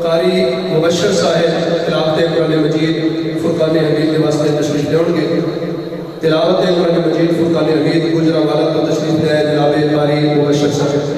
قاری مبشر صاحب تلاوت قرآن مجید فرقان حمید کے واسطے تشریف لے گے۔ تلاوت قرآن مجید فرقان حمید گجرانوالہ کو تشریف لے جناب قاری مبشر صاحب۔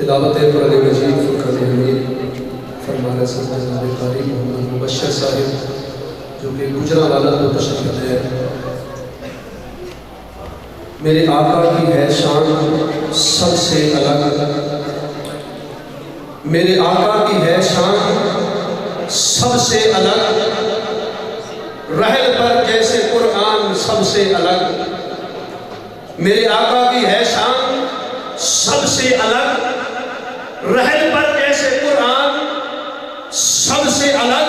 تلاوت قرآن مجید فرقان حمید فرما رہے ہیں جناب قاری محمد مبشر صاحب جو کہ گجرانوالہ تو تشریف لائے ہیں۔ میرے آقا کی ہے شان سب سے الگ، میرے آقا کی ہے شان سب سے الگ، رحل پر جیسے قرآن سب سے الگ، میرے آقا کی ہے شان سب سے الگ، رحل پر جیسے قرآن سب سے الگ،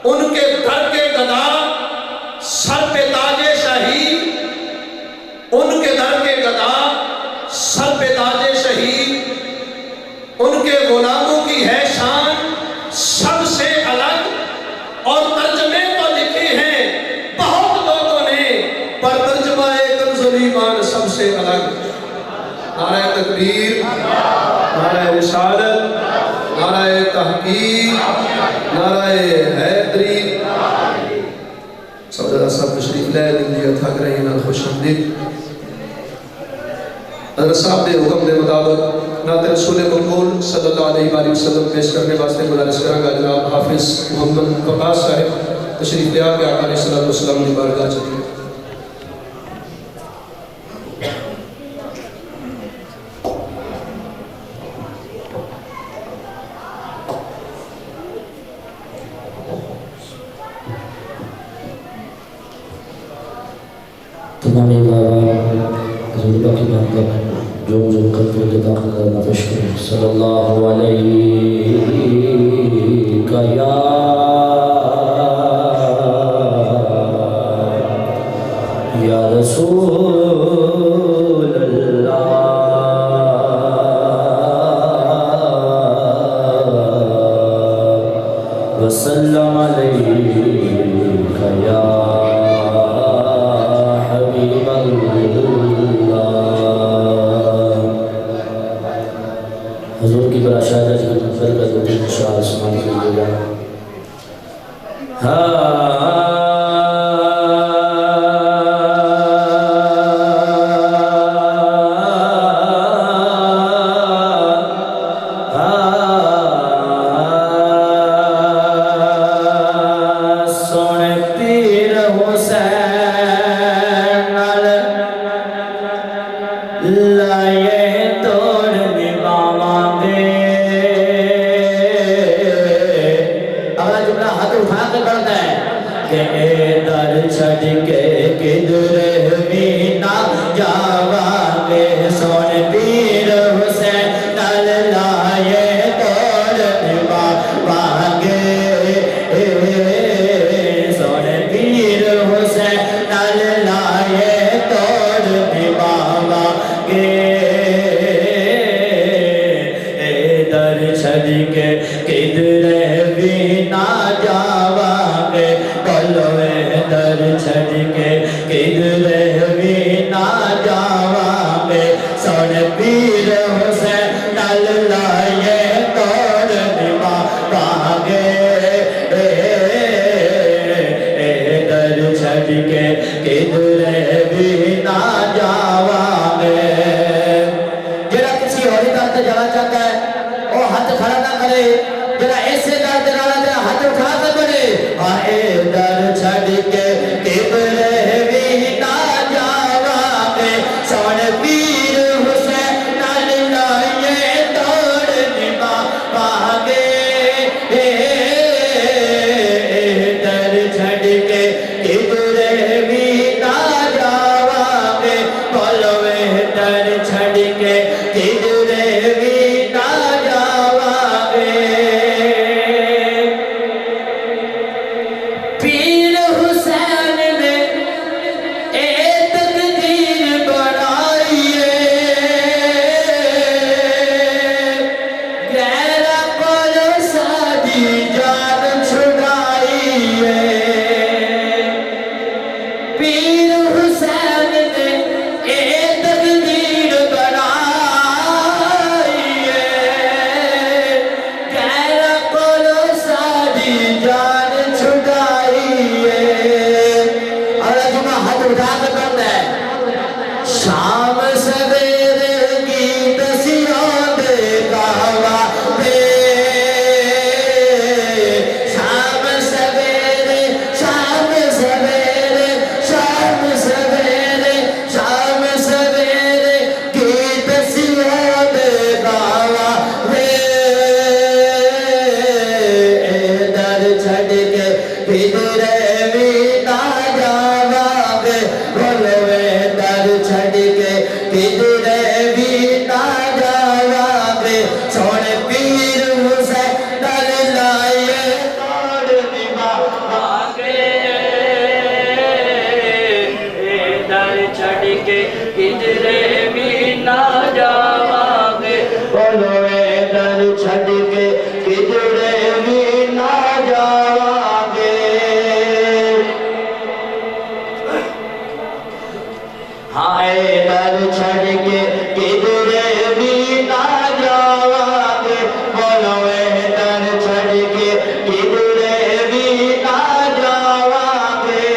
ان کے در کے گدا سر پہ تاج شاہی، ان کے در کے گدا سر پہ تاج شاہی، ان کے غلاموں کی ہے شان سب سے الگ، اور ترجمے تو لکھے ہیں بہت لوگوں نے، پر ترجمہ کنز الایمان سب سے الگ۔ نعرہ تکبیر، نعرہ رسالت، نعرہ تحقیق، نعرہ حیدری۔ صدر صاحب تشریف لائے دنیا تھک رہے ہیں، خوش آمدید۔ حضرت صاحب نے حکم دے مطابق نعت رسول مقبول صلی اللہ علیہ وآلہ وسلم پیش کرنے واسطے گزارش کروں گا جناب حافظ محمد وقاص صاحب تشریف لے آ کے آقا علیہ السلام کی بارگاہ چلی۔ تمام بابا حضور باقی بات کر جو کر کے جدا خدا پیش کریں۔ صلی اللہ علیہ یا رسول اللہ وسلم علیہ یا حبیب اللہ۔ حضور کی برا شہادت کی منفر کا دو دن شاہ عثمان کی جگہ کدھر بھی نہ جاوا ذرا ایسے درد والا ذرا ہاتھ اٹھا کر بڑے آئے در چھڑ کے کدھر بھی نہ جاواں گے سون پیر حسین نال لائے دوڑ نبھاواں گے در چھڑ کے کدھر بھی نہ جاواں گے بولو در چھڑ کے کدھر بھی نہ جاواں گے پیر حسین نے اے تقدیر بنائی ہے غیر پر سادی جان چھڑائی ہے پیر حسین نے اے تقدیر بنائی ہے غیر پر سادی جان چھڑائی ہے اور جمعہ ہاتھ اٹھا کر پڑھتا ہے شام سویرے گیت سیاں دے گاوا دے شام سویرے شام سویرے شام سویرے شام سویرے گیت سیاں دے گاوا دے در چھڑ کے کدھر بھی نہ جاواں گے بولو در چھڑ کے کدھر بھی نہ جاواں گے سونے پیر حسین نال لائے دوڑ نبھاواں گے در چھڑ کے کدھر بھی نہ جاواں گے بولو در چھڑ کے کدھر بھی نہ جاواں گے ہائے در چھڑ کے کدھر بھی نہ جاواں گے بولو در چھڑ کے کدھر بھی نہ جاواں گے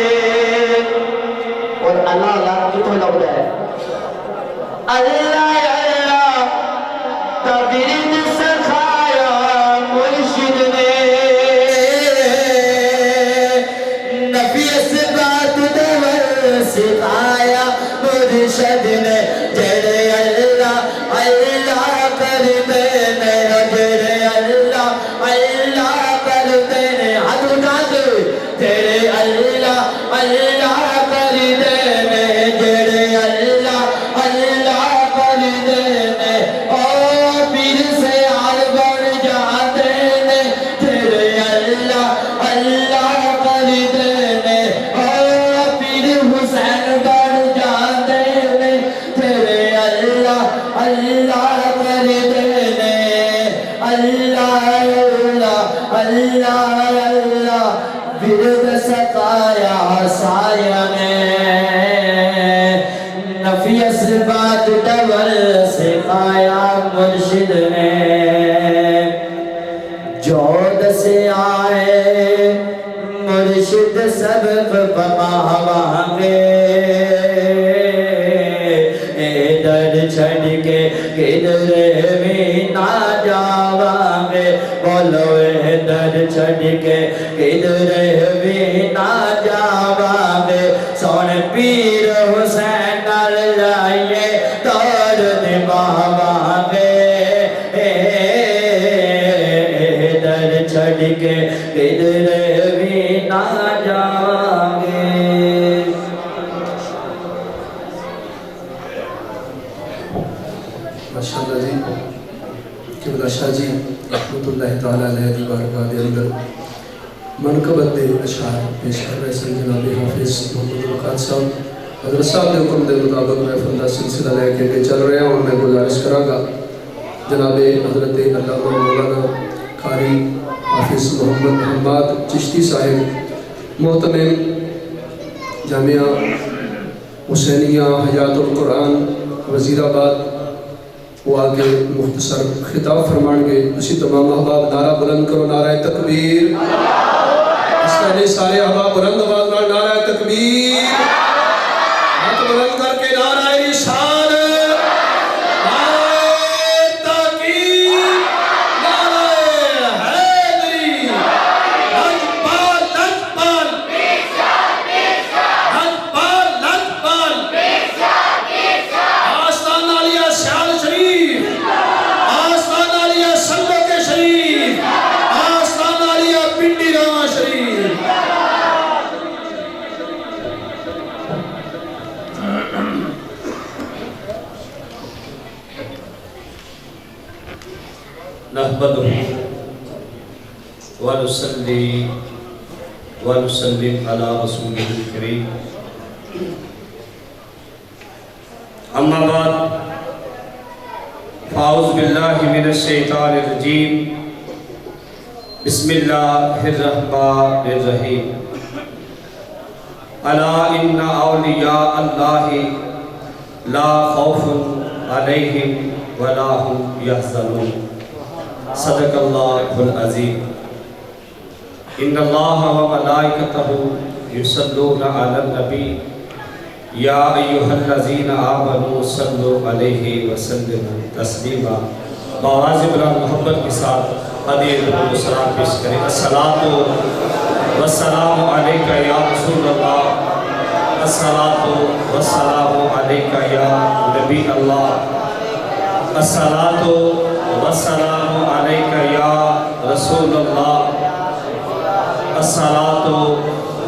اور اللہ اللہ کتوں لگ رہا ہے اللہ اللہ تبرد سکھایا مرشد نے نفی اثبات دور سکھایا مرشد نے جڑے اللہ اللہ کرتے نے جڑے اللہ اللہ کرتے نے ہاتھ اٹھا کے جڑے اللہ اللہ کرتے نے جڑے اللہ اللہ کرتے نے او پیر سے آل بن جاتے نے جڑے اللہ اللہ کرتے نے او پیر حسین بن جاتے نے جڑے اللہ اللہ کرتے نے اللہ اللہ اللہ اللہ برد سکایا سایہ نے نفی اثبات ڈبل سکھایا مرشد نے جود سے آئے مرشد سبق بماواں گے در چھڑ کے کدھر بھی نہ جاواں گے بولو در چھڑ کے کدھر بھی نہ جاواں گے سون پیر حسین نال لائے دوڑ نبھاواں گے در چھڑ کے کدھر بھی نہ جاواں گے ماشاءاللہ جی قبلہ شاہ جی رحمت اللہ تعالیٰ علیہ دی بارگاہ دے اندر منقبت دے اشعار پیش کر رہے سن جناب حافظ محمد الوقات صاحب حضرت صاحب دے حکم دے مطابق محفل دا سلسلہ لے کے چل رہے ہیں اور میں گزارش کراں گا جناب حضرت علامہ مولانا قاری حافظ محمد محمد چشتی صاحب محتمم جامعہ حسینیہ حیات القرآن وزیر آباد وہ آگے مختصر خطاب فرمان گے اسی تمام احباب نعرہ بلند کرو نعرہ تکبیر اس طرح سارے احباب بلند آواز نعرہ تکبیر ہاتھ بلند کر کے نعرہ رسالت نعرہ تحقیق نعرہ حیدر ونصلي ونسلم على رسوله الكريم أما بعد فأعوذ بالله من الشيطان الرجيم بسم الله الرحمن الرحيم ألا إن أولياء الله لا خوف عليهم ولا هم يحزنون صدق الله العظيم إن الله وملائكته يصلون على النبي يا أيها الذين آمنوا صلوا عليه وسلموا تسليما بواجب محبت کے ساتھ حدیث و سلام پیش کریں الصلاۃ والسلام علیک یا رسول اللہ الصلاۃ والسلام علیک یا نبی اللہ الصلاۃ والسلام علیک یا رسول اللہ الصلاۃ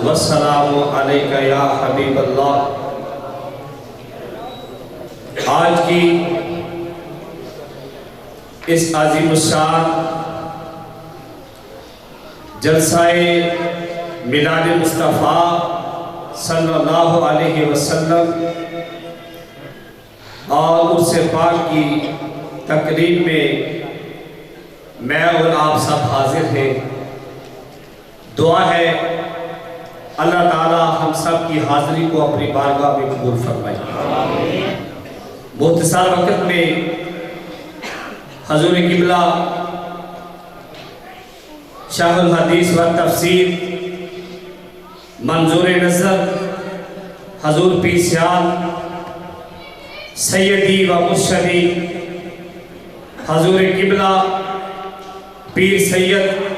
والسلام علیک یا حبیب اللہ آج کی اس عظیم الشان جلسہ میلاد مصطفیٰ صلی اللہ علیہ وسلم اور عرس پاک کی تقریب میں میں اور آپ سب حاضر ہیں دعا ہے اللہ تعالی ہم سب کی حاضری کو اپنی بارگاہ میں قبول فرمائے مختصر وقت میں حضور قبلہ شاہ الحدیث و تفسیر منظور نظر حضور پیر سیال سیدی و مرشدی حضور قبلہ پیر سید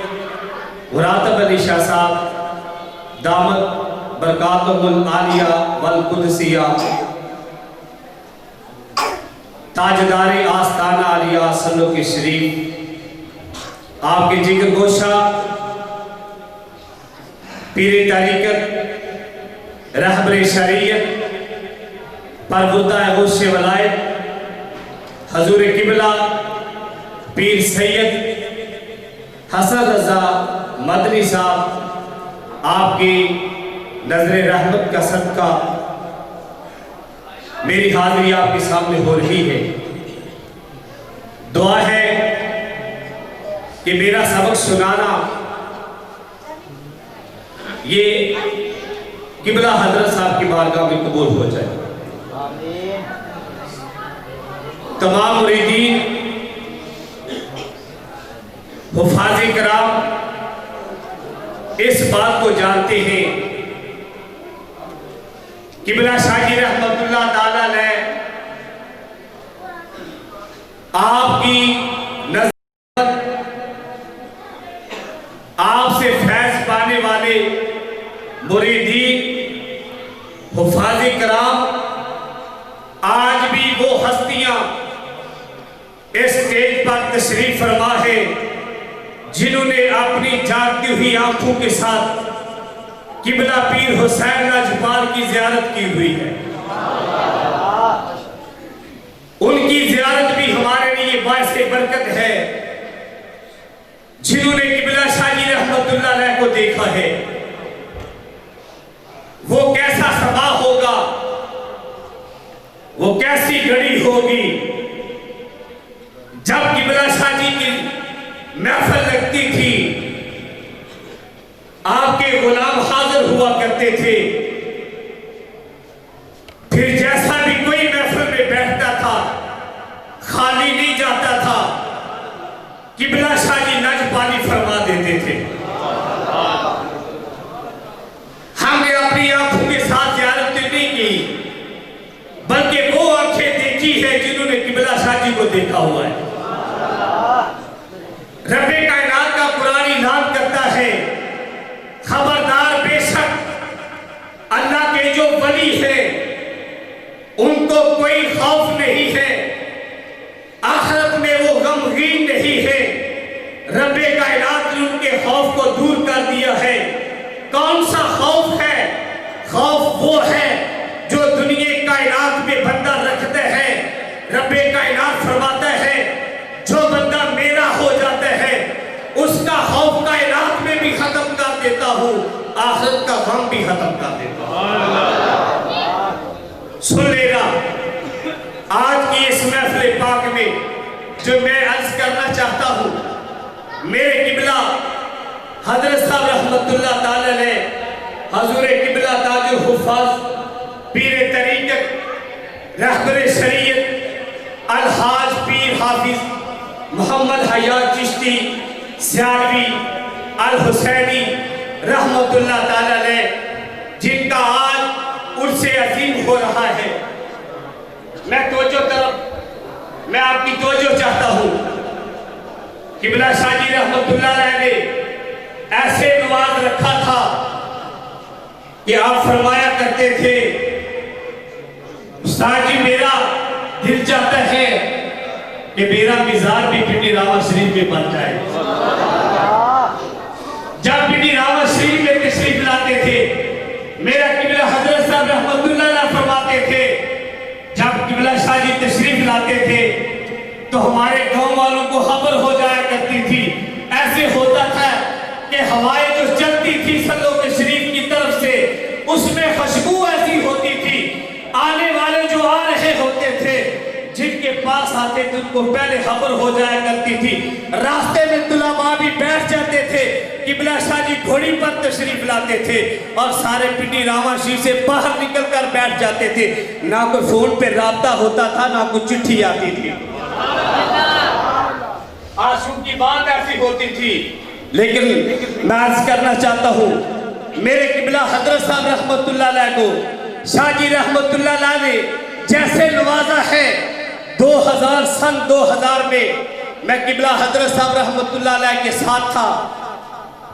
مراتب علی شاہ صاحب دامت برکاتہ العالیہ والقدسیہ تاجدار آستانہ علیہ صلو کے شریف آپ کے جگر گوشہ پیر طریقت رہبر شریعت پربردہ غوث ولایت حضور قبلہ پیر سید حسن رضا مدنی صاحب آپ کی نظر رحمت کا صدقہ میری حاضری آپ کے سامنے ہو رہی ہے دعا ہے کہ میرا سبق سنانا یہ قبلہ حضرت صاحب کی بارگاہ میں قبول ہو جائے تمام مریدین حفاظ کرام اس بات کو جانتے ہیں قبلہ شاہ جی رحمت اللہ تعالیٰ علیہ آپ کی نظر آپ سے فیض پانے والے مریدین حفاظ کرام آج بھی وہ ہستیاں اس اسٹیج پر تشریف فرما ہے جنہوں نے اپنی جاگتی ہوئی آنکھوں کے ساتھ قبلہ پیر حسین لاجپال کی زیارت کی ہوئی ہے ان کی زیارت بھی ہمارے لیے باعث برکت ہے جنہوں نے قبلہ شاہ جی رحمت اللہ علیہ کو دیکھا ہے وہ کیسا سبا ہوگا وہ کیسی گھڑی ہوگی جب قبلہ شاہ جی کی محفل لگتی تھی آپ کے غلام حاضر ہوا کرتے تھے پھر جیسا بھی کوئی محفل میں بیٹھتا تھا خالی نہیں جاتا تھا قبلہ شاہ جی لاجپالی فرما دیتے تھے ہم نے اپنی آنکھوں کے ساتھ زیارت نہیں کی بلکہ وہ آنکھیں دیکھی ہے جنہوں نے قبلہ شاہ جی کو دیکھا ہوا ہے رب کائنات کا قرآن اعلان کرتا ہے خبردار بے شک اللہ کے جو ولی ہیں ان کو کوئی خوف نہیں ہے آخرت میں وہ غمگین نہیں ہے رب کائنات نے ان کے خوف کو دور کر دیا ہے کون سا خوف ہے خوف وہ ہے جو دنیا کائنات میں بندہ رکھتے ہیں رب کائنات فرماتا ہے جو بندہ میرا ہو جاتا ہے اس کا خوف کائنات आखिरत का गम भी खत्म कर देता है। सुन लेना, आज की इस महफिल पाक में जो मैं अर्ज करना चाहता हूँ, मेरे किबला हजरत साहब रहमतुल्लाह ताला अलैह, हजूर किबला ताजुल हुफ़ाज़ पीर तरीक़त रहबर शरीयत अलहाज पीर हाफिज मोहम्मद हयात चिश्ती सियालवी अल हुसैनी रहमतुल्लाह ताला अलैह, जिनका आज उर्से अजीम हो रहा है। मैं आपकी तवज्जो चाहता हूँ। किबला शाजी रहमतुल्लाह अलैह ने ऐसे नवाज रखा था कि आप फरमाया करते थे, उस्ताद जी मेरा दिल चाहता है कि मेरा मिज़ार भी पिंडी रामा शरीफ में बन जाए। जब पिंडी रामा शरीफ में तशरीफ लाते थे, मेरा किबला हजरत साहब रहमतुल्लाह अलैह फरमाते थे, जब किबला शाजी तशरीफ लाते थे तो हमारे गांव वालों को खबर हो जाया करती थी। ऐसे होता था कि हवाएं जो चलती थी सल्लो के शरीफ की तरफ से, उसमें खुशबू ऐसी होती थी, आने वाले जो आ रहे होते थे, जिनके पास आते थे उनको पहले खबर हो जाया करती थी। रास्ते में तुलाबा भी बैठ जाते थे, किबला शाजी घोड़ी पर तशरीफ लाते थे और सारे पिंडी रामा शरीफ से बाहर निकल कर बैठ जाते थे। ना कोई फोन पे राब्ता होता था, ना कोई चिट्ठी आती थी। आंसू की बात ऐसी होती थी। लेकिन मैं अर्ज करना चाहता हूँ, मेरे किबला हजरत साहब रहमतुल्लाह अलैह को शाजी रहमतुल्लाह अलैह ने जैसे नवाजा है, 2000 में मैं किबला हजरत साहब रहमतुल्लाह अलैह के साथ था।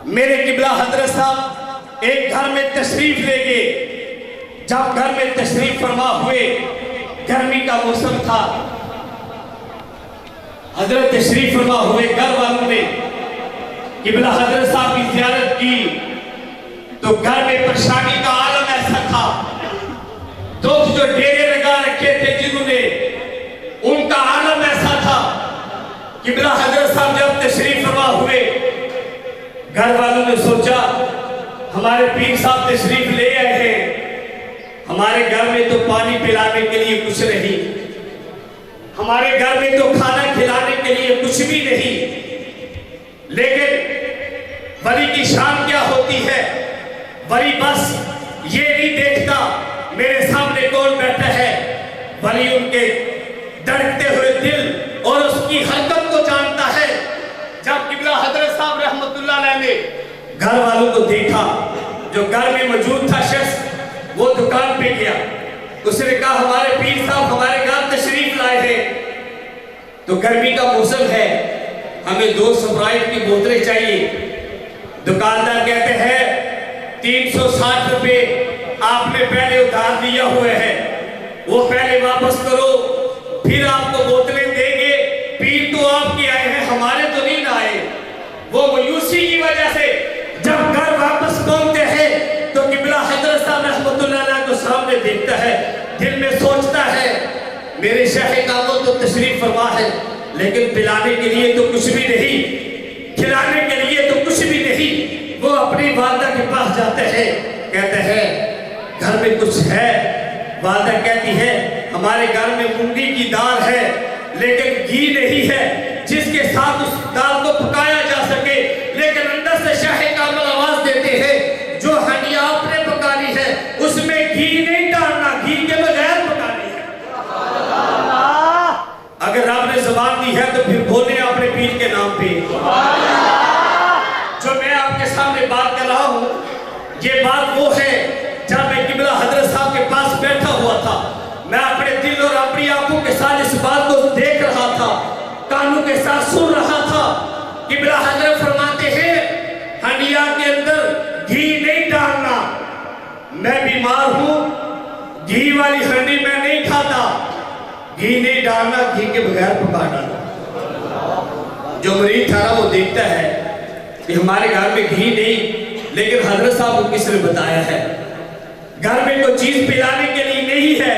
मेरे किबला हजरत साहब एक घर में तशरीफ ले गए। जब घर में तशरीफ फरमा हुए, गर्मी का मौसम था, हजरत तशरीफ फरमा हुए, घर वालों ने किबला हजरत साहब की ज़ियारत की तो घर में परेशानी का आलम ऐसा था। दुख जो डेरे लगा रखे थे जिन्होंने, उनका आलम ऐसा था। किबला हजरत साहब जब तशरीफ फरमा हुए, घर वालों ने सोचा हमारे पीर साहब तशरीफ ले आए हैं, हमारे घर में तो पानी पिलाने के लिए कुछ नहीं, हमारे घर में तो खाना खिलाने के लिए कुछ भी नहीं। लेकिन वली की शान क्या होती है? वली बस ये नहीं देखता मेरे सामने कौन बैठा है, वली उनके धड़कते हुए दिल और उसकी हरकत को जानता है। जब किबला हजरत साहब रहमतुल्लाह अलैह ने घर वालों को देखा, जो घर में मौजूद था शख्स, वो दुकान पे गया, उसने कहा हमारे पीर साहब हमारे घर तशरीफ लाए हैं, तो गर्मी का मौसम है, हमें 2 स्प्राइट की बोतलें चाहिए। दुकानदार कहते हैं 360 रुपए आपने पहले उधार दिया हुए हैं, वो पहले वापस करो, फिर आपको बोतलें देंगे। पीर तो आपके आए हैं, हमारे तो नहीं ना आए। वो मायूसी की वजह से जब घर वापस पहुंचते हैं तो किबला हजरत साहब रहमतुल्लाह अलैह को सामने देखता है, दिल में सोचता है मेरे शाह काबुल तो तशरीफ फरमा है, लेकिन पिलाने के लिए तो कुछ भी नहीं, खिलाने के लिए तो कुछ भी नहीं। वो अपनी वालदा के पास जाते हैं, कहते हैं घर में कुछ है? वालदा कहती है हमारे घर में मूंगी की दाल है, लेकिन घी नहीं है जिसके साथ उस दाल को पकाया जा सके। लेकिन अंदर से शाह काबुल आवाज देते हैं जो हंडिया आपने पकानी है उसमें घी नहीं डालना, घी के बगैर पकानी है। अगर रब ने ज़बान दी है तो फिर बोले अपने पीर के नाम पे। जो मैं आपके सामने बात कर रहा हूँ, ये बात वो है जब मैं किबला हजरत साहब के पास बैठा हुआ था, मैं अपने दिल और अपनी आंखों के साथ इस बात को देख रहा था, कानों के साथ सुन रहा था। किबला हजरत फरमाते हैं हंडिया के अंदर घी नहीं डालना, मैं बीमार हूँ, घी वाली हंडी मैं नहीं खाता, घी नहीं डालना, घी के बगैर पका डालना। जो मरीज था वो देखता है कि हमारे घर में घी नहीं, लेकिन हजरत साहब को किसने बताया है? घर में कोई चीज पिलाने के लिए नहीं है,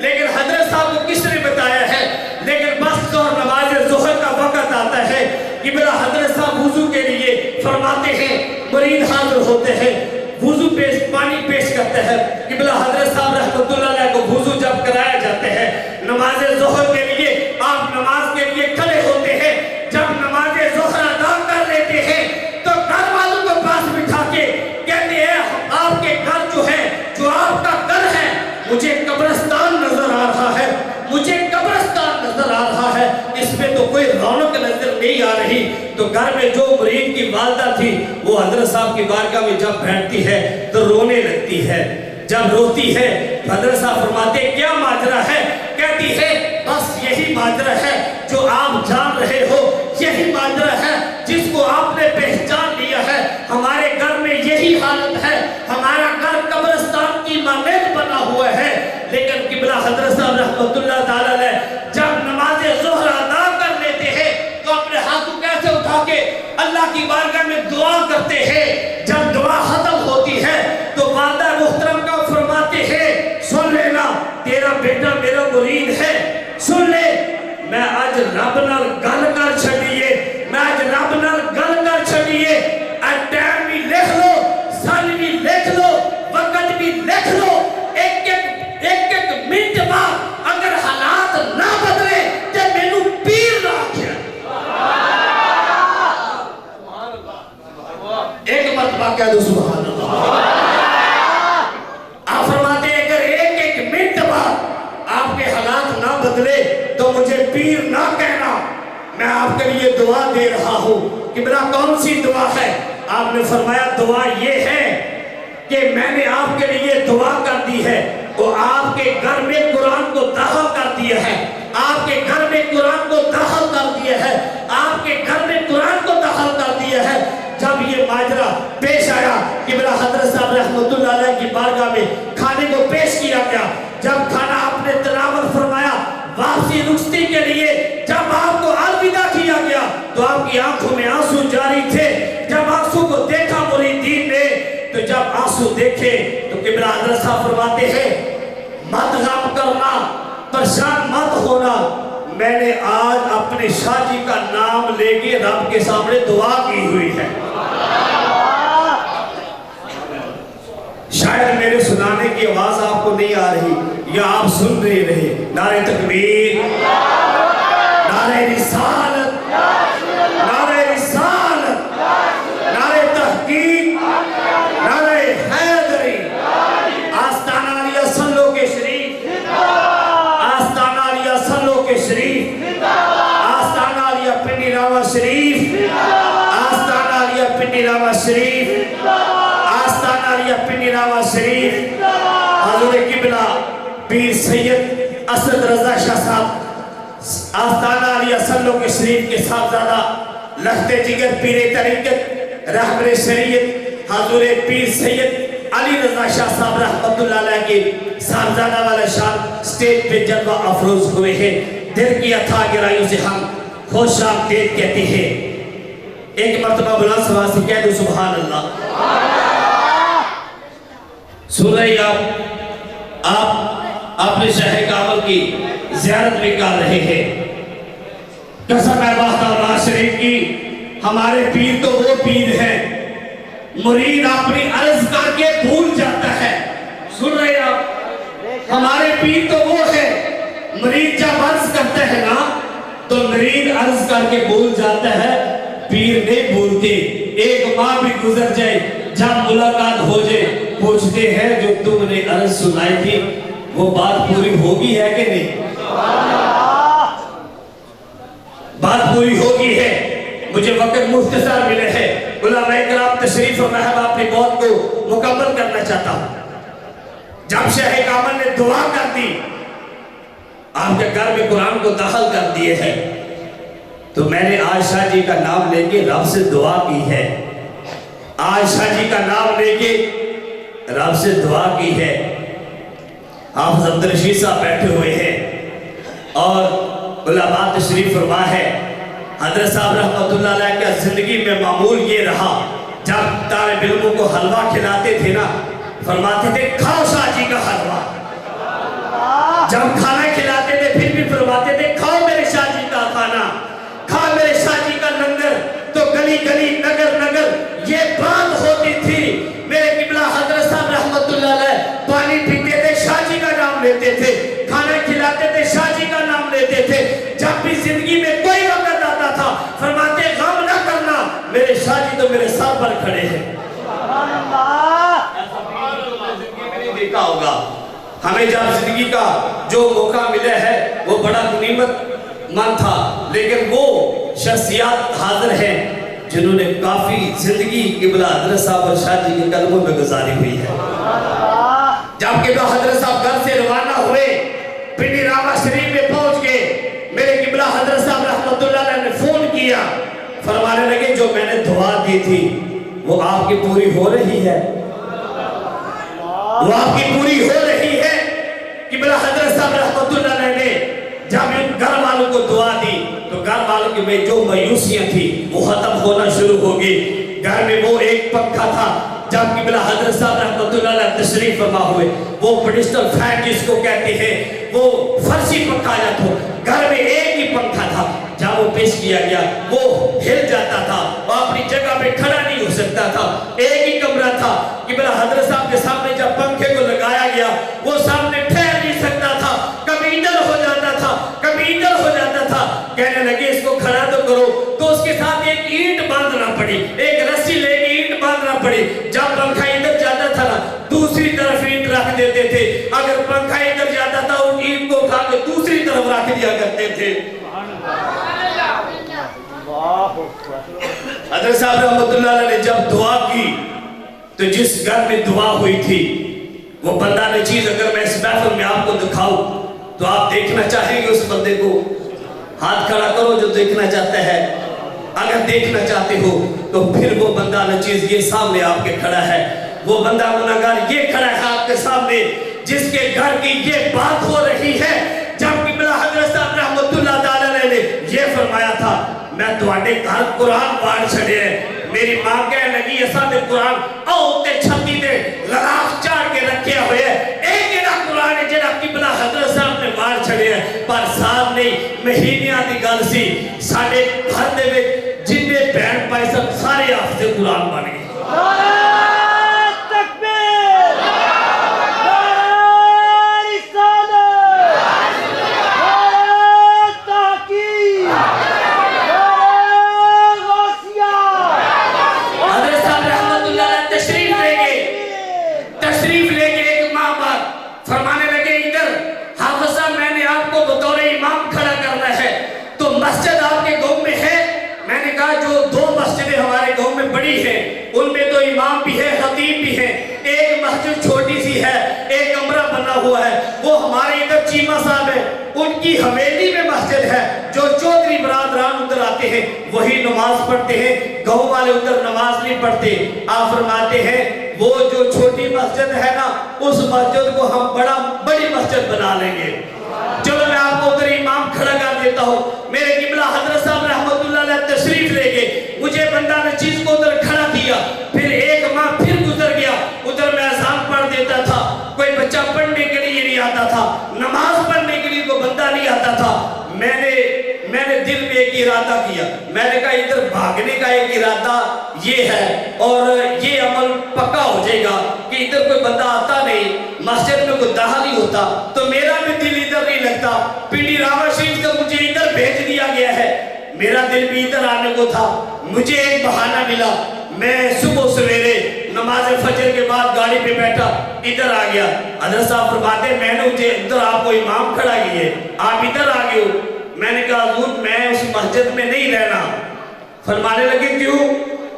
लेकिन हजरत साहब को किसने बताया है? लेकिन बस और नमाज ज़ोहर का वक्त आता है, किबला हजरत साहब वुज़ू के लिए फरमाते हैं, मरीज हाजिर होते हैं, वुजू पेश पानी पेश करते हैं। किबला हजरत साहब रहमतुल्लाह अलैह को वुजू जब कराया जाते हैं, नमाज ज़ोहर के लिए आप नमाज के लिए खड़े होते हैं, जब नमाज ज़ोहर अदा कर लेते हैं तो घर वालों को पास बिठा के कहते हैं आपके घर जो है, जो आपका घर है, मुझे कब्रिस्तान नजर आ रहा है, मुझे कब्रिस्तान नजर आ रहा है, इसमें तो कोई रौनक नजर नहीं आ रही। तो घर में जो मुरीद की वालदा थी वो हजरत साहब की बारगाह में जब बैठती है तो रोने लगती है। जब रोती है तो हजरत साहब फरमाते क्या माजरा है? कहती है बस यही माजरा है जो आप जान रहे हो, यही माजरा है जिसको आपने पहचान लिया है। हमारे घर में यही हालत है, हमारा घर कब्रिस्तान की मानद बना हुआ है। लेकिन किबला हजरत साहब रहमतुल्लाह ताला अलैह जब नमाज ज़ोहर अदा कर लेते हैं तो अपने हाथों कैसे उठा के अल्लाह की बारगाह में दुआ करते हैं। जब दुआ खत्म होती है तो वादा मुहतरम का फरमाते हैं सुन लेना तेरा बेटा मेरा मुरीद है, सुन ले मैं आज रब नाल गल कर छड़िए, मैं आज रब नाल गल कर छड़िए। टाइम भी लिख लो, साल भी लिख लो, वक्त भी लिख लो, एक मिनट बाद अगर हालात ना बदले तो मैनू पीर ना आखिया। एक मरतबा कह दो सुभान अल्लाह। आप फरमाते हैं अगर एक मिनट बाद आपके हालात ना बदले तो मुझे पीर ना कहना, मैं आपके लिए दुआ दे रहा हूँ। कि मेरा कौन सी दुआ है? आपने फरमाया दुआ ये है कि मैंने आपके लिए दुआ कर दी है, वो आपके घर में कुरान को दाखिल कर दिया है, आपके घर में कुरान को दाखिल कर दिया है, आपके घर में कुरान को दाखिल कर दिया है। जब ये माजरा पेश आया कि मेरा हजरत साहब रहमतुल्लाह अलैह की बारगाह में खाने को पेश किया गया, जब खाना आपने तनावल फरमाया वापसी रुखसती के लिए, जब आपको अलविदा किया गया तो आपकी आंखों में आंसू जारी थे। जब आंसू को देखा मुरीदीन ने, तो जब आंसू देखे तो किबला हजरत साहब फरमाते हैं मत गम करना, परेशान मत होना, मैंने आज अपने शाह जी का नाम लेके रब के सामने दुआ की हुई है। शायद मेरे सुनाने की आवाज आपको नहीं आ रही या आप सुन नहीं रहे। नारे तकबीर, नारे रिसालत, नारे रिसालत, नारे तहकीक, नारे हैदरी, आस्ताना अलिया सल्लो के शरीफ, आस्ताना अलिया सल्लो के शरीफ, आस्ताना अलिया पिंडी रावा शरीफ, आस्ताना अलिया पिंडी रावा शरीफ, आस्ताना अलिया पिंडी रावा शरीफ। हज़ूर किबला पीर सैयद असद रजा शाह साहब आस्ताना अलिया सल्लो के शरीफ के साहबजादा लखते जिगर पीरे तरीकत रहबरे शरीयत हज़ूर पीर सैयद अली रजा शाह साहब रहमतुल्लाह अलैह के साहबजादा वाला शान स्टेज पे जलवा अफरोज हुए हैं। दिल की अथाह गहराइयों से हम खुश आमदीद कहते हैं। एक मर्तबा बुलंद आवाज़ से कह दो सुभान अल्लाह। सुन रही आप अपने शाह काबल की ज़ियारत भी कर रहे हैं। कसम है वाहदा शरीफ की, हमारे पीर तो वो पीर हैं, मुरीद अपनी अर्ज करके भूल जाता है। सुन रहे आप, हमारे पीर तो वो है, मुरीद जब अर्ज करता है ना तो मुरीद अर्ज करके भूल जाता है, पीर नहीं भूलते। एक माह भी गुजर जाए, जब मुलाकात हो जाए, पूछते हैं जो तुमने अर्ज सुनाई थी वो बात पूरी होगी है कि नहीं? बात पूरी होगी है। मुझे वक्त मुख्तसर मिले हैं, उलमाए किराम तशरीफ और मैं अपनी मौत को मुकम्मल करना चाहता हूँ। जब शाह कामल ने दुआ कर दी, आपके घर में कुरान को दाखिल कर दिए हैं, तो मैंने आज शाह जी का नाम लेके रब से दुआ की है। आज शाह जी का नाम लेके रब से दुआ की है। हाफ़िज़ अब्दुल रशीद साहब बैठे हुए हैं और उलमा तशरीफ फरमा है। हज़रत साहब रहमतुल्लाह अलैह का जिंदगी में मामूल ये रहा, जब तालिब इल्मों को हलवा खिलाते थे ना, फरमाते थे खाओ शाह जी का हलवा। जब खाना खिलाते थे फिर भी फरमाते थे खाओ मेरे शाह जी का खाना, खाओ मेरे शाह जी का लंगर। तो गली गली नगर नगर ये बात होती थी। मेरे किबला देते थे, खाना खिलाते थे, शादी का नाम लेते थे। जब भी जिंदगी में कोई वक्त आता था फरमाते गम न करना, मेरे शादी तो मेरे सर पर खड़े हैं। देखा होगा हमें जब जिंदगी का जो मौका मिला है वो बड़ा गनीमत मन था, लेकिन वो शख्सियत हाजिर हैं जिन्होंने काफी जिंदगी किबला हजरत साहब और शाह जी के कदमों में गुजारी हुई है। जब किबला हजरत साहब घर से रवाना हुए, पिंडी रामा शरीफ में पहुंच गए, मेरे किबला हजरत साहब रहमतुल्लाह अलैह ने फोन किया, फरमाने लगे जो मैंने दुआ दी थी वो आपकी पूरी हो रही है, वो आपकी पूरी हो रही है। किबला हजरत साहब रहमतुल्लाह अलैह ने जब इन घर वालों को दुआ दी तो घर वालों की में जो मायूसियां थी वो खत्म होना शुरू हो गई। घर में वो एक पंखा था, जब किबला हजरत साहब रहमतुल्लाह अलैह तशरीफ फरमा हुए, वो पेडिस्टल फैन जिसको कहते हैं, वो फर्शी पंखा या तो घर में एक ही पंखा था, जब वो पेश किया गया वो हिल जाता था, वो अपनी जगह पे खड़ा नहीं हो सकता था, एक ही कमरा था। किबला हजरत साहब के सामने जब पंखे को लगाया गया वो सामने ठहर नहीं सकता था, कभी इधर हो जाता था, कभी इधर हो जाता था। कहने लगे इसको खड़ा तो करो, तो उसके साथ एक ईंट बांधना पड़ी, एक रस्सी लेके ईंट बांधना पड़ी। जब पंखा इधर जाता था ना दूसरी तरफ ईंट रख देते थे, अगर पंखा इधर जाता था उस ईंट को उठा के दूसरी तरफ रख दिया करते थे। हजरत साहब रहमतुल्लाह अलैह ने जब दुआ की तो जिस घर में दुआ हुई थी वो बंदा ने चीज अगर मैं इस महफिल में आपको दिखाऊं तो आप देखना चाहेंगे उस बंदे को? हाथ खड़ा करो जो देखना चाहता है। अगर देखना चाहते हो तो फिर वो बंदा न चीज ये सामने आपके खड़ा है, वो बंदा गुनाहगार ये खड़ा है आपके सामने जिसके घर की ये बात हो रही है। जब किबला हजरत साहब रहमतुल्लाह अलैह ने ये फरमाया था मैं तुम्हारे घर कुरान पढ़ छड़े है, मेरी मां कह लगी असा दे कुरान औते छत्ती दे लगाम चाड़ के रखे हुए है, एक जेड़ा कुरान है जेड़ा किबला हजरत साहब ने मार छड़े है। पर साहब नहीं महीनियां दी गल सी, साडे घर दे विच जिन्ने भैन भाई सब सारे हाफिज़ कुरान बन गए। उनमें तो इमाम भी है, खतीब भी है, एक मस्जिद छोटी सी है, एक कमरा बना हुआ है, वो हमारे इधर चीमा साहब है, उनकी हवेली में मस्जिद है, जो चौधरी बरादरान उधर आते हैं वही नमाज पढ़ते हैं, गांव वाले उधर नमाज नहीं पढ़ते। आप फरमाते हैं वो जो छोटी मस्जिद है ना उस मस्जिद को हम बड़ी मस्जिद बना लेंगे। चलो मैं आपको उधर इमाम खड़ा कर देता हूँ। मेरे किबला हजरत साहब रहमतुल्लाह अलैह तशरीफ ले गए, मुझे बंदा ने चीज को उधर खड़ा किया, फिर एक माह फिर गुजर गया, उधर मैं अज़ान पढ़ देता था, कोई बच्चा पढ़ने के लिए नहीं आता था, नमाज पढ़ने के लिए कोई बंदा नहीं आता था। मैंने दिल में एक इरादा किया, मैंने कहा इधर भागने का एक इरादा ये है और ये अमल पक्का हो जाएगा कि इधर कोई बंदा आता नहीं, मस्जिद में कोई दाखिल नहीं होता, तो मेरा भी दिल इधर नहीं लगता। पिंडी रामा शरीफ से मुझे इधर भेज दिया गया है, मेरा दिल भी इधर आने को था। मुझे एक बहाना मिला, मैं सुबह सवेरे नमाज फजर के बाद गाड़ी पे बैठा इधर आ गया। हजरत साहब फरमाते मैंने मुझे इधर आपको इमाम खड़ा किए, आप इधर आ गए हो। मैंने कहा हुजूर मैं उस मस्जिद में नहीं रहना। फरमाने लगे क्यों?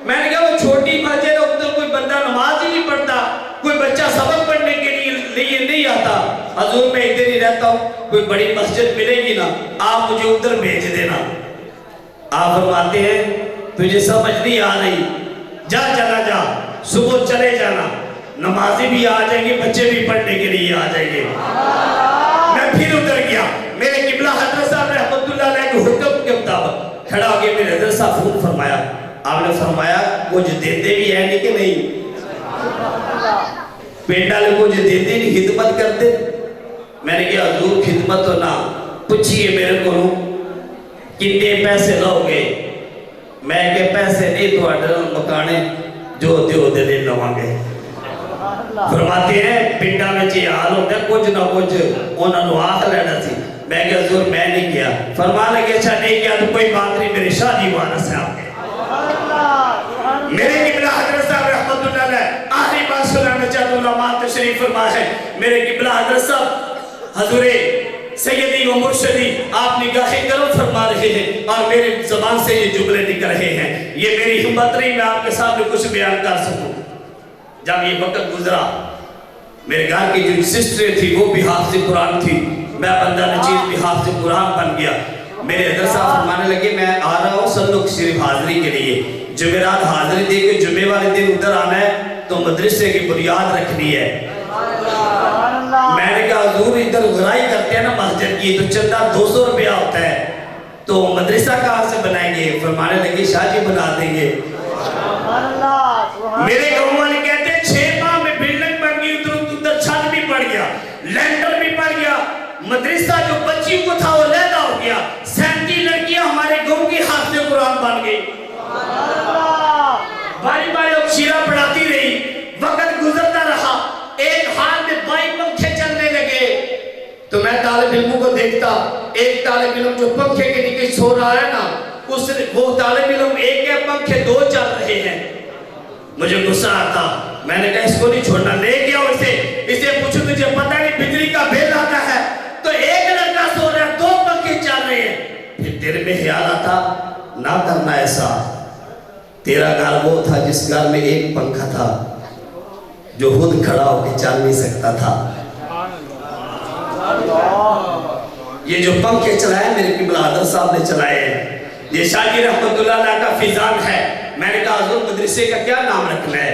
मैंने कहा वो छोटी मस्जिद है, उधर कोई बंदा नमाज ही नहीं पढ़ता, कोई बच्चा सबक पढ़ने के लिए नहीं आता। हुजूर मैं इधर ही रहता हूँ, कोई बड़ी मस्जिद मिलेगी ना आप मुझे उधर भेज देना। आप फरमाते हैं तुझे समझ नहीं आ रही, जा चला जा, सुबह चले जाना, नमाजी भी आ जाएंगे, बच्चे भी पढ़ने के लिए आ जाएंगे। मैं फिर उधर गया, मेरे किबला हजरत साहब रहमतुल्लाह अलैह के हुक्म के मुताबिक खड़ा हो गया। मेरे हजरत साहब फोन फरमाया, आपने फरमाया कुछ देते भी है नहीं कि नहीं? पेट वाले कुछ देते नहीं, खिदमत करते। मैंने कहा हुजूर खिदमत तो ना पूछिए मेरे को कितने पैसे लोगे। मैं के पैसे नहीं थोड़े मकाने जो दे ले लवांगे। فرماتے ہیں پنڈا میں یہ حال ہوتا ہے کچھ نہ کچھ انہوں نے آخ لینا سی میں کہ حضور میں نہیں کیا فرمانے لگے اچھا نہیں کیا تو کوئی بات نہیں میری شادی وارث ہے آپ کے میرے قبلہ حضرت صاحب رحمت اللہ علیہ آخری بات سنانا چاہتا ہوں علماء تشریف فرما ہے میرے قبلہ حضرت صاحب حضور سیدی و مرشدی آپ نگاہ کرم فرما رہے ہیں اور میرے زبان سے یہ جملے نکل رہے ہیں یہ میری ہمت نہیں میں آپ کے سامنے کچھ بیان کر سکوں جب یہ وقت گزرا میرے گھر کی جو سسٹر تھی وہ بھی حافظ قرآن تھی میں بندہ نچیز بھی حافظ قرآن بن گیا میرے حضرت صاحب فرمانے لگے میں آ رہا ہوں سب لوگ صرف حاضری کے لیے جمعرات حاضری دے کے جمعے والے دن ادھر آنا ہے تو مدرسے کی بنیاد رکھنی ہے میں نے کہا حضور ادھر غرائی کرتے ہیں نا مسجد کی تو چندہ 200 روپیہ ہوتا ہے تو مدرسہ کہاں سے بنائیں گے فرمانے لگے شاہ جی بنا دیں گے میرے گاؤں والے کہتے ہیں 6 ماہ میں بلڈنگ بن گئی ادھر چھت بھی پڑ گیا لینڈر بھی پڑ گیا مدرسہ جو بچی کو تھا وہ لیدا ہو گیا 37 لڑکیاں ہمارے گاؤں کی حافظ قرآن بن گئی باری باری اب شیرہ پڑھاتی رہی وقت گزرتا رہا ایک حال میں 22 پنکھے چلنے لگے تو میں طالب علموں کو دیکھتا ایک طالب علم جو پنکھے کے نیچے سو رہا ہے نا وہ طالب علم ایک ہے پنکھے 2 چل رہے ہیں مجھے غصہ آتا میں نے کہا اس کو نہیں چھوڑنا لے گیا اسے پوچھو تجھے پتہ نہیں بجلی کا بل آتا ہے تو ایک لڑکا سو رہا ہے 2 پنکھے چل رہے ہیں پھر تیرے میں خیال آتا نہ کرنا ایسا تیرا گھر وہ تھا جس گھر میں ایک پنکھا تھا جو خود کھڑا ہو کے چل نہیں سکتا تھا یہ جو پنکھے چلائے میرے قبلہ حضرت صاحب نے چلائے ہیں یہ شاہ جی رحمت اللہ علیہ کا فیضان ہے میں نے کہا حضور مدرسے کا کیا نام رکھنا ہے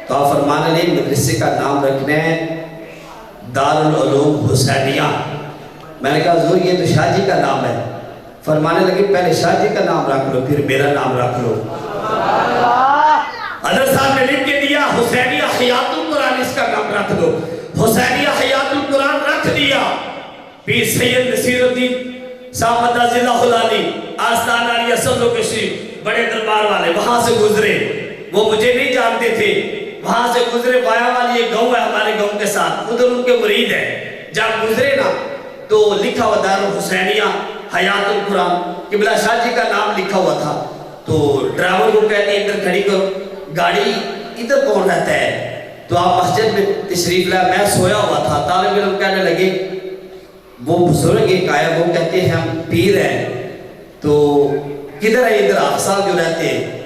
تو آپ فرمانے لیں مدرسے کا نام رکھنا ہے دارالعلوم حسینیہ میں نے کہا حضور یہ تو شاہ جی کا نام ہے فرمانے لگے پہلے شاہ جی کا نام رکھ لو پھر میرا نام رکھ لو حضرت صاحب نے لکھ کے دیا حسینیہ حیات القرآن اس کا نام رکھ دو حسینیہ حیات القرآن رکھ دیا پیر سید نصیر الدین صاحب مدازی اللہ علی آستان علی اصل و کشریف بڑے دربار والے وہاں سے گزرے وہ مجھے نہیں جانتے تھے وہاں سے گزرے بایا والی ایک گاؤں ہے ہمارے گاؤں کے ساتھ ادھر ان کے مرید ہے جب گزرے نا تو لکھا ہوا دار حسینیہ حیات القرآن قبلہ شاہ جی کا نام لکھا ہوا تھا تو ڈرائیور کو کہتے ہیں ادھر کھڑی کرو گاڑی ادھر کون رہتا ہے تو آپ مسجد میں تشریف لائے میں سویا ہوا تھا طالب علم کہنے لگے وہ بزرگ ایک آیا وہ کہتے ہیں ہم پیر ہیں تو کدھر ہے ادھر آفسا جو رہتے ہیں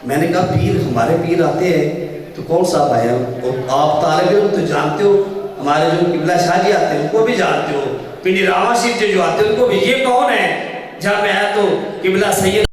میں نے کہا پیر ہمارے پیر آتے ہیں تو کون صاحب آئے آپ طالب علم تو جانتے ہو ہمارے جو قبلہ شاہ جی آتے ہیں ان کو بھی جانتے ہو پنڈی راما شریف جو آتے ہیں ان کو بھی یہ کون ہے جب میں آیا تو قبلہ سید